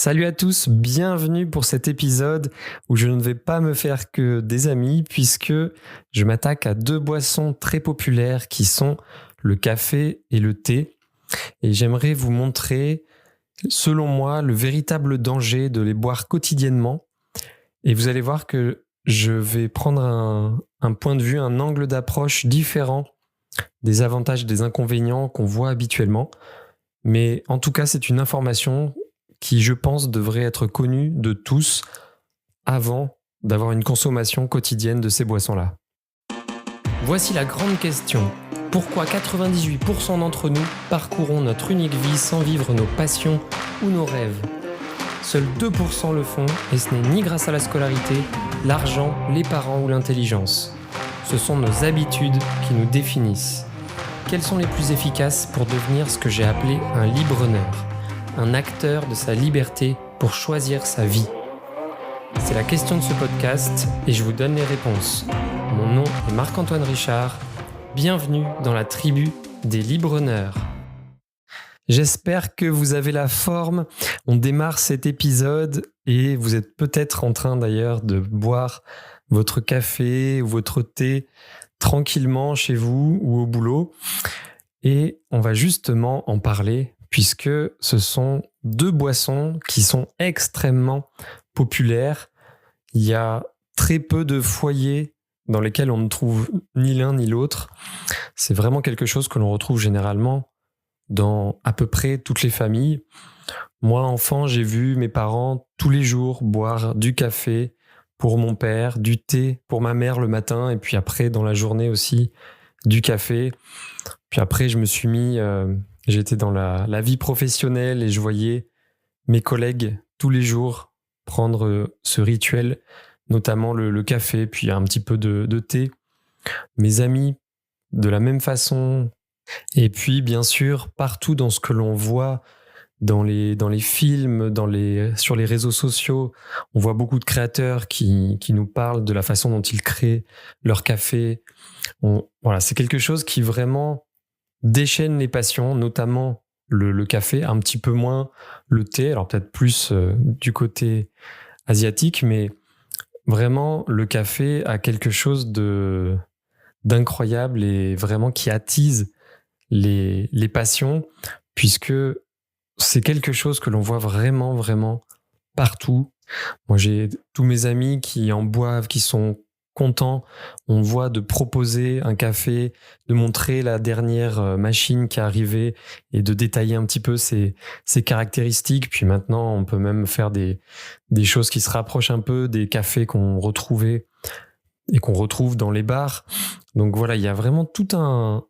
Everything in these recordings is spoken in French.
Salut à tous, bienvenue pour cet épisode où je ne vais pas me faire que des amis puisque je m'attaque à deux boissons très populaires qui sont le café et le thé. Et j'aimerais vous montrer, selon moi, le véritable danger de les boire quotidiennement. Et vous allez voir que je vais prendre un point de vue, un angle d'approche différent des avantages et des inconvénients qu'on voit habituellement. Mais en tout cas, c'est une information qui, je pense, devrait être connue de tous avant d'avoir une consommation quotidienne de ces boissons-là. Voici la grande question. Pourquoi 98% d'entre nous parcourons notre unique vie sans vivre nos passions ou nos rêves ? Seuls 2% le font et ce n'est ni grâce à la scolarité, l'argent, les parents ou l'intelligence. Ce sont nos habitudes qui nous définissent. Quelles sont les plus efficaces pour devenir ce que j'ai appelé un libre-preneur ? Un acteur de sa liberté pour choisir sa vie. C'est la question de ce podcast et je vous donne les réponses. Mon nom est Marc-Antoine Richard. Bienvenue dans la tribu des libre-preneurs. J'espère que vous avez la forme. On démarre cet épisode et vous êtes peut-être en train d'ailleurs de boire votre café ou votre thé tranquillement chez vous ou au boulot. Et on va justement en parler puisque ce sont deux boissons qui sont extrêmement populaires. Il y a très peu de foyers dans lesquels on ne trouve ni l'un ni l'autre. C'est vraiment quelque chose que l'on retrouve généralement dans à peu près toutes les familles. Moi, enfant, j'ai vu mes parents tous les jours boire du café pour mon père, du thé pour ma mère le matin, et puis après, dans la journée aussi, du café. Puis après, je me suis mis... J'étais dans la vie professionnelle et je voyais mes collègues tous les jours prendre ce rituel, notamment le café, puis un petit peu de thé. Mes amis, de la même façon. Et puis, bien sûr, partout dans ce que l'on voit dans les films, sur les réseaux sociaux, on voit beaucoup de créateurs qui nous parlent de la façon dont ils créent leur café. Voilà, c'est quelque chose qui vraiment déchaîne les passions, notamment le café, un petit peu moins le thé, alors peut-être plus du côté asiatique, mais vraiment le café a quelque chose d'incroyable et vraiment qui attise les passions, puisque c'est quelque chose que l'on voit vraiment, vraiment partout. Moi, j'ai tous mes amis qui en boivent, qui sont contents. On voit de proposer un café, de montrer la dernière machine qui est arrivée et de détailler un petit peu ses caractéristiques. Puis maintenant, on peut même faire des choses qui se rapprochent un peu des cafés qu'on retrouvait et qu'on retrouve dans les bars. Donc voilà, il y a vraiment tout un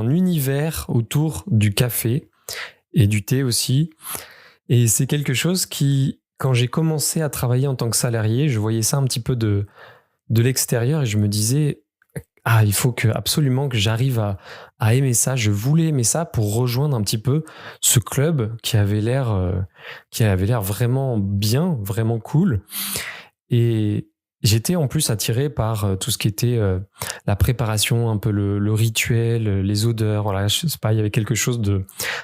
univers autour du café et du thé aussi. Et c'est quelque chose qui, quand j'ai commencé à travailler en tant que salarié, je voyais ça un petit peu de l'extérieur et je me disais il faut absolument que j'arrive à aimer ça. Je voulais aimer ça pour rejoindre un petit peu ce club qui avait l'air vraiment bien, vraiment cool. Et j'étais en plus attiré par tout ce qui était la préparation, un peu le rituel, les odeurs. Voilà, je sais pas, il y avait quelque chose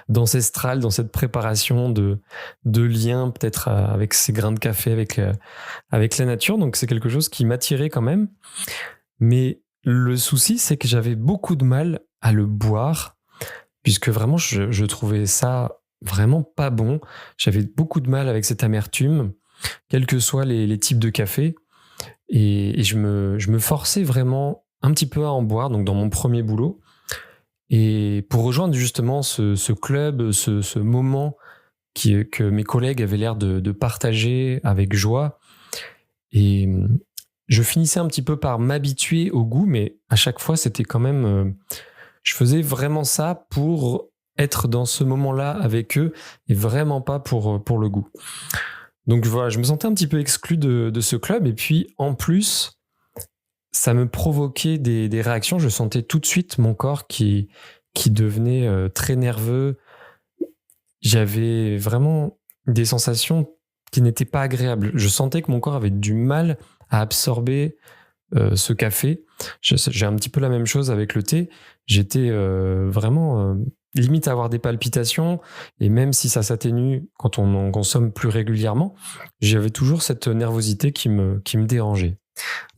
d'ancestral dans cette préparation, de lien peut-être avec ces grains de café, avec la nature. Donc c'est quelque chose qui m'attirait quand même. Mais le souci, c'est que j'avais beaucoup de mal à le boire, puisque vraiment je trouvais ça vraiment pas bon. J'avais beaucoup de mal avec cette amertume, quels que soient les types de café. Et je me forçais vraiment un petit peu à en boire, donc dans mon premier boulot. Et pour rejoindre justement ce club, ce moment que mes collègues avaient l'air de partager avec joie. Et je finissais un petit peu par m'habituer au goût, mais à chaque fois, c'était quand même... je faisais vraiment ça pour être dans ce moment-là avec eux et vraiment pas pour le goût. Donc voilà, je me sentais un petit peu exclu de ce club. Et puis, en plus, ça me provoquait des réactions. Je sentais tout de suite mon corps qui devenait très nerveux. J'avais vraiment des sensations qui n'étaient pas agréables. Je sentais que mon corps avait du mal à absorber ce café. J'ai un petit peu la même chose avec le thé. J'étais vraiment limite à avoir des palpitations, et même si ça s'atténue quand on en consomme plus régulièrement, j'avais toujours cette nervosité qui me dérangeait.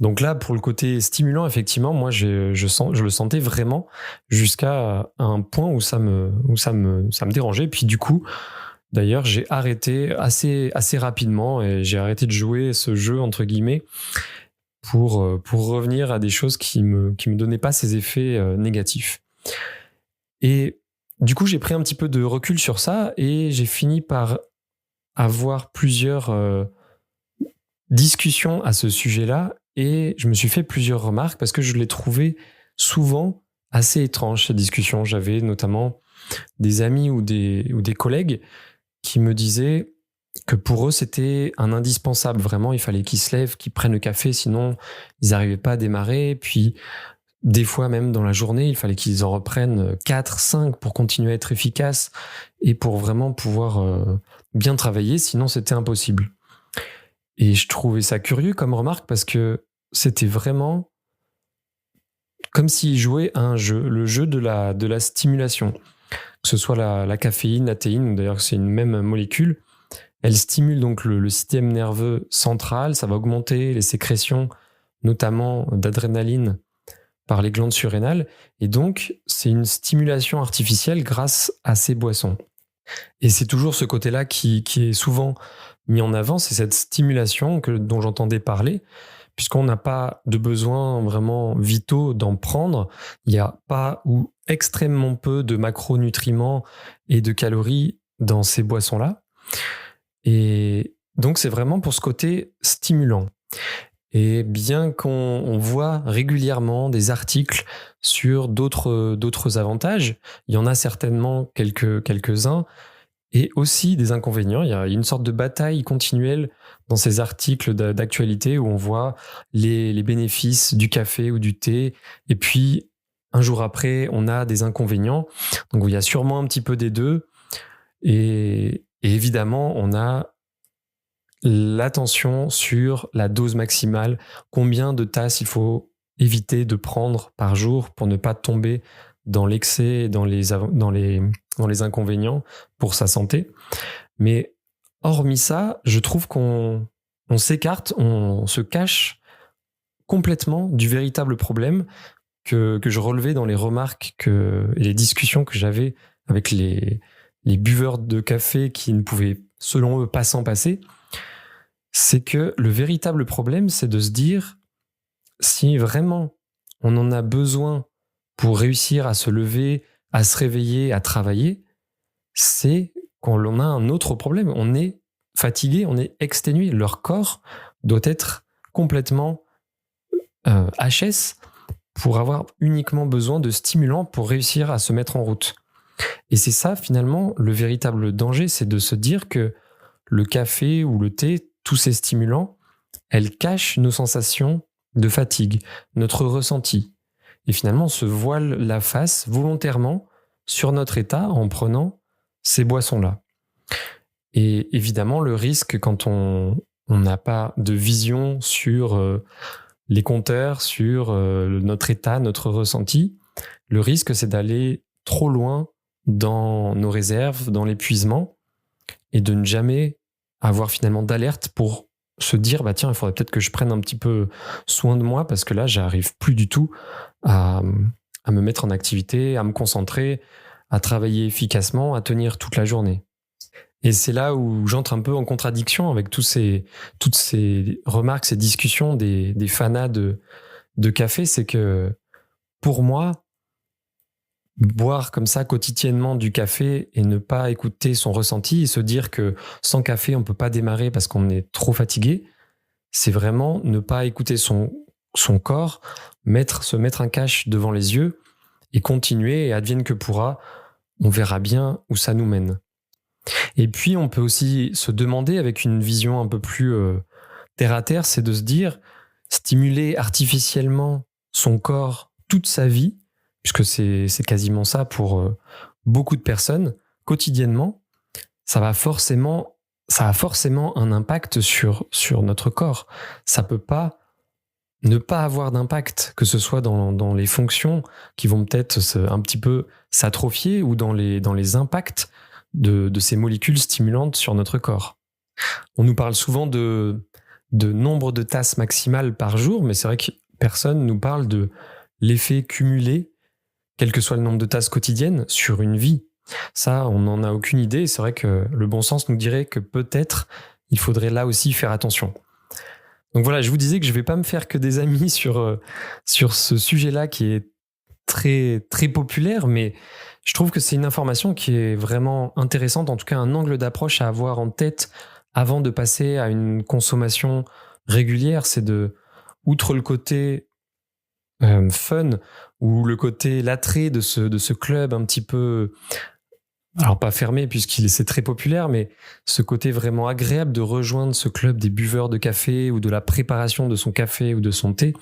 Donc là, pour le côté stimulant, effectivement, moi, je le sentais vraiment jusqu'à un point où ça me dérangeait. Puis du coup, d'ailleurs, j'ai arrêté assez rapidement et j'ai arrêté de jouer ce jeu, entre guillemets, pour revenir à des choses qui me donnaient pas ces effets négatifs. Et du coup, j'ai pris un petit peu de recul sur ça et j'ai fini par avoir plusieurs discussions à ce sujet-là, et je me suis fait plusieurs remarques parce que je les trouvais souvent assez étranges, ces discussions. J'avais notamment des amis ou des collègues qui me disaient que pour eux, c'était un indispensable. Vraiment, il fallait qu'ils se lèvent, qu'ils prennent le café, sinon ils n'arrivaient pas à démarrer. Puis, des fois, même dans la journée, il fallait qu'ils en reprennent 4, 5 pour continuer à être efficaces et pour vraiment pouvoir bien travailler, sinon c'était impossible. Et je trouvais ça curieux comme remarque parce que c'était vraiment comme s'ils jouaient à un jeu, le jeu de la stimulation. Que ce soit la caféine, la théine, d'ailleurs c'est une même molécule, elle stimule donc le système nerveux central, ça va augmenter les sécrétions, notamment d'adrénaline par les glandes surrénales, et donc c'est une stimulation artificielle grâce à ces boissons. Et c'est toujours ce côté-là qui est souvent mis en avant, c'est cette stimulation dont j'entendais parler, puisqu'on n'a pas de besoins vraiment vitaux d'en prendre. Il n'y a pas ou extrêmement peu de macronutriments et de calories dans ces boissons-là. Et donc, c'est vraiment pour ce côté stimulant. Et bien qu'on voit régulièrement des articles sur d'autres avantages, il y en a certainement quelques-uns, et aussi des inconvénients. Il y a une sorte de bataille continuelle dans ces articles d'actualité où on voit les bénéfices du café ou du thé, et puis un jour après, on a des inconvénients. Donc il y a sûrement un petit peu des deux, et évidemment, on a l'attention sur la dose maximale, combien de tasses il faut éviter de prendre par jour pour ne pas tomber dans l'excès et dans les inconvénients pour sa santé. Mais hormis ça, je trouve qu'on s'écarte, on se cache complètement du véritable problème que je relevais dans les remarques et les discussions que j'avais avec les buveurs de café qui ne pouvaient, selon eux, pas s'en passer. C'est que le véritable problème, c'est de se dire si vraiment on en a besoin pour réussir à se lever, à se réveiller, à travailler, c'est qu'on a un autre problème. On est fatigué, on est exténué. Leur corps doit être complètement HS pour avoir uniquement besoin de stimulants pour réussir à se mettre en route. Et c'est ça, finalement, le véritable danger, c'est de se dire que le café ou le thé, tous ces stimulants, elles cachent nos sensations de fatigue, notre ressenti. Et finalement, on se voile la face volontairement sur notre état en prenant ces boissons-là. Et évidemment, le risque quand on n'a pas de vision sur les compteurs, sur notre état, notre ressenti, le risque, c'est d'aller trop loin dans nos réserves, dans l'épuisement, et de ne jamais avoir finalement d'alerte pour se dire bah tiens, il faudrait peut-être que je prenne un petit peu soin de moi parce que là j'arrive plus du tout à me mettre en activité, à me concentrer, à travailler efficacement, à tenir toute la journée. Et c'est là où j'entre un peu en contradiction avec toutes ces remarques, ces discussions des fanas de café. C'est que pour moi, boire comme ça quotidiennement du café et ne pas écouter son ressenti et se dire que sans café on peut pas démarrer parce qu'on est trop fatigué, c'est vraiment ne pas écouter son corps, se mettre un cache devant les yeux et continuer, et advienne que pourra, on verra bien où ça nous mène. Et puis on peut aussi se demander, avec une vision un peu plus terre à terre, c'est de se dire stimuler artificiellement son corps toute sa vie, puisque c'est quasiment ça pour beaucoup de personnes, quotidiennement, ça a forcément un impact sur notre corps. Ça peut pas ne pas avoir d'impact, que ce soit dans les fonctions qui vont peut-être un petit peu s'atrophier ou dans les impacts de ces molécules stimulantes sur notre corps. On nous parle souvent de nombre de tasses maximales par jour, mais c'est vrai que personne nous parle de l'effet cumulé, quel que soit le nombre de tasses quotidiennes, sur une vie. Ça, on n'en a aucune idée. C'est vrai que le bon sens nous dirait que peut-être il faudrait là aussi faire attention. Donc voilà, je vous disais que je ne vais pas me faire que des amis sur ce sujet-là qui est très, très populaire, mais je trouve que c'est une information qui est vraiment intéressante, en tout cas un angle d'approche à avoir en tête avant de passer à une consommation régulière. C'est outre le côté fun ou le côté l'attrait de ce club un petit peu, alors pas fermé c'est très populaire, mais ce côté vraiment agréable de rejoindre ce club des buveurs de café ou de la préparation de son café ou de son thé,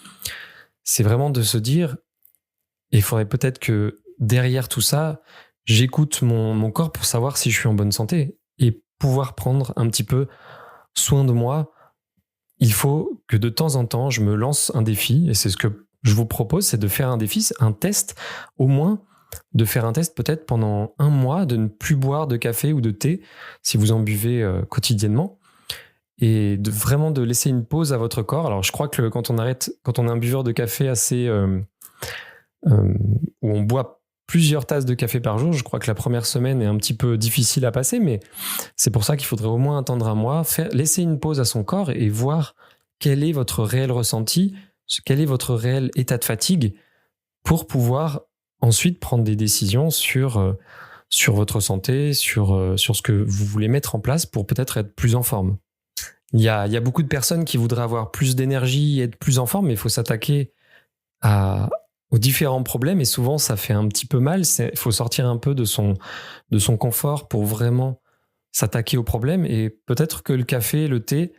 c'est vraiment de se dire, il faudrait peut-être que derrière tout ça, j'écoute mon corps pour savoir si je suis en bonne santé et pouvoir prendre un petit peu soin de moi. Il faut que de temps en temps, je me lance un défi, et c'est ce que je vous propose, c'est de faire un défi, un test, au moins de faire un test peut-être pendant 1 mois, de ne plus boire de café ou de thé si vous en buvez quotidiennement, et vraiment de laisser une pause à votre corps. Alors je crois que quand on est un buveur de café assez où on boit plusieurs tasses de café par jour, je crois que la première semaine est un petit peu difficile à passer, mais c'est pour ça qu'il faudrait au moins attendre 1 mois, laisser une pause à son corps et voir quel est votre réel ressenti, quel est votre réel état de fatigue, pour pouvoir ensuite prendre des décisions sur votre santé, sur ce que vous voulez mettre en place pour peut-être être plus en forme. Il y a beaucoup de personnes qui voudraient avoir plus d'énergie et être plus en forme, mais il faut s'attaquer aux différents problèmes, et souvent ça fait un petit peu mal. Il faut sortir un peu de son confort pour vraiment s'attaquer aux problèmes, et peut-être que le café et le thé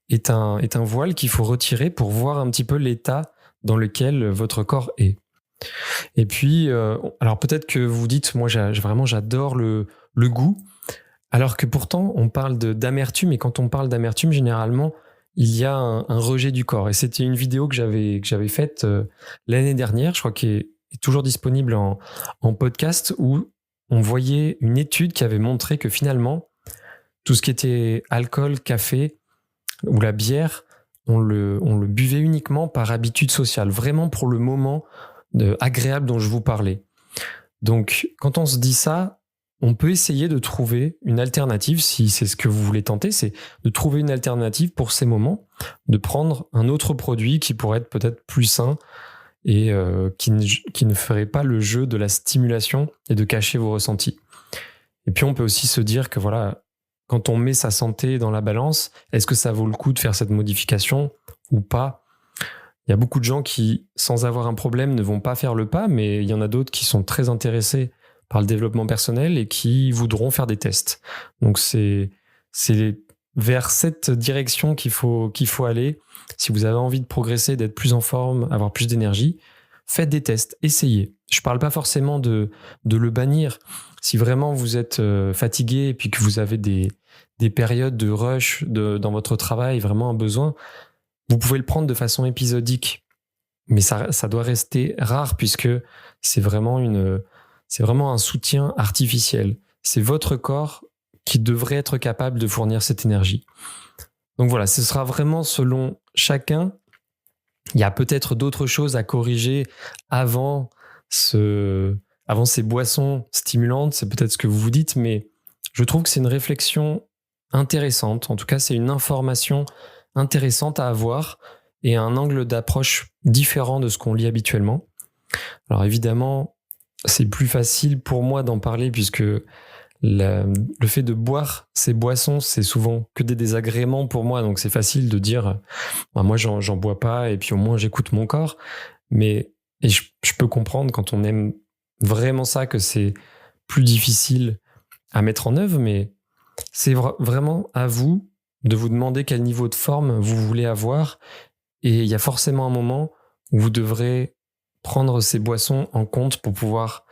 est un voile qu'il faut retirer pour voir un petit peu l'état dans lequel votre corps est. Et puis, alors peut-être que vous dites, moi vraiment j'adore le goût, alors que pourtant on parle d'amertume, et quand on parle d'amertume, généralement il y a un rejet du corps. Et c'était une vidéo que j'avais faite l'année dernière, je crois qu'elle est toujours disponible en podcast, où on voyait une étude qui avait montré que finalement tout ce qui était alcool, café ou la bière, on le buvait uniquement par habitude sociale, vraiment pour le moment agréable dont je vous parlais. Donc, quand on se dit ça, on peut essayer de trouver une alternative, si c'est ce que vous voulez tenter, c'est de trouver une alternative pour ces moments, de prendre un autre produit qui pourrait être peut-être plus sain et qui ne ferait pas le jeu de la stimulation et de cacher vos ressentis. Et puis, on peut aussi se dire que voilà, quand on met sa santé dans la balance, est-ce que ça vaut le coup de faire cette modification ou pas ? Il y a beaucoup de gens qui, sans avoir un problème, ne vont pas faire le pas, mais il y en a d'autres qui sont très intéressés par le développement personnel et qui voudront faire des tests. Donc c'est vers cette direction qu'il faut aller. Si vous avez envie de progresser, d'être plus en forme, avoir plus d'énergie, faites des tests, essayez. Je ne parle pas forcément de le bannir. Si vraiment vous êtes fatigué et puis que vous avez des périodes de rush dans votre travail, vraiment un besoin, vous pouvez le prendre de façon épisodique. Mais ça doit rester rare, puisque c'est vraiment un soutien artificiel. C'est votre corps qui devrait être capable de fournir cette énergie. Donc voilà, ce sera vraiment selon chacun. Il y a peut-être d'autres choses à corriger avant ces boissons stimulantes, c'est peut-être ce que vous vous dites, mais je trouve que c'est une réflexion intéressante. En tout cas, c'est une information intéressante à avoir et un angle d'approche différent de ce qu'on lit habituellement. Alors évidemment, c'est plus facile pour moi d'en parler, puisque le fait de boire ces boissons, c'est souvent que des désagréments pour moi, donc c'est facile de dire moi j'en bois pas et puis au moins j'écoute mon corps. Mais je peux comprendre, quand on aime vraiment ça, que c'est plus difficile à mettre en œuvre, mais c'est vraiment à vous de vous demander quel niveau de forme vous voulez avoir, et il y a forcément un moment où vous devrez prendre ces boissons en compte pour pouvoir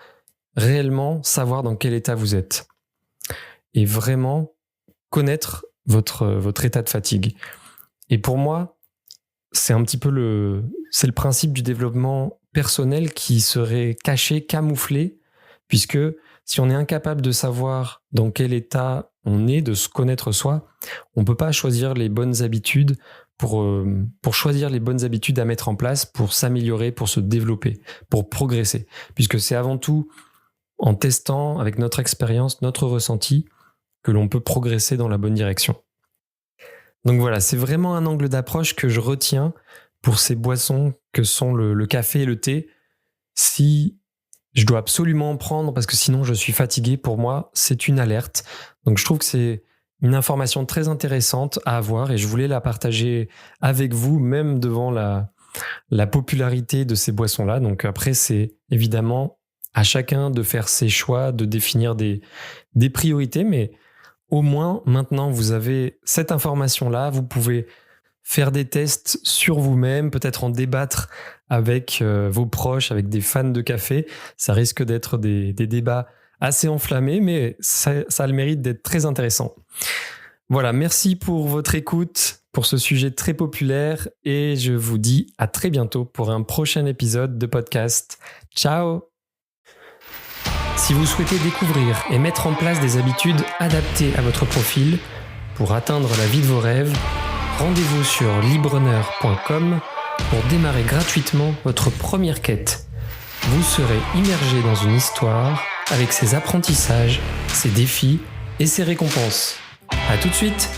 réellement savoir dans quel état vous êtes et vraiment connaître votre état de fatigue. Et pour moi, c'est un petit peu c'est le principe du développement personnel qui serait caché, camouflé, puisque si on est incapable de savoir dans quel état on est, de se connaître soi, on ne peut pas choisir les bonnes habitudes pour choisir les bonnes habitudes à mettre en place, pour s'améliorer, pour se développer, pour progresser. Puisque c'est avant tout en testant avec notre expérience, notre ressenti, que l'on peut progresser dans la bonne direction. Donc voilà, c'est vraiment un angle d'approche que je retiens pour ces boissons que sont le café et le thé. Si je dois absolument en prendre parce que sinon je suis fatigué, pour moi, c'est une alerte. Donc je trouve que c'est une information très intéressante à avoir et je voulais la partager avec vous, même devant la popularité de ces boissons-là. Donc après, c'est évidemment à chacun de faire ses choix, de définir des priorités, mais au moins maintenant vous avez cette information-là, vous pouvez faire des tests sur vous-même, peut-être en débattre avec vos proches, avec des fans de café. Ça risque d'être des débats assez enflammés, mais ça a le mérite d'être très intéressant. Voilà, merci pour votre écoute, pour ce sujet très populaire, et je vous dis à très bientôt pour un prochain épisode de podcast. Ciao! Si vous souhaitez découvrir et mettre en place des habitudes adaptées à votre profil pour atteindre la vie de vos rêves, rendez-vous sur libreneur.com pour démarrer gratuitement votre première quête. Vous serez immergé dans une histoire avec ses apprentissages, ses défis et ses récompenses. À tout de suite!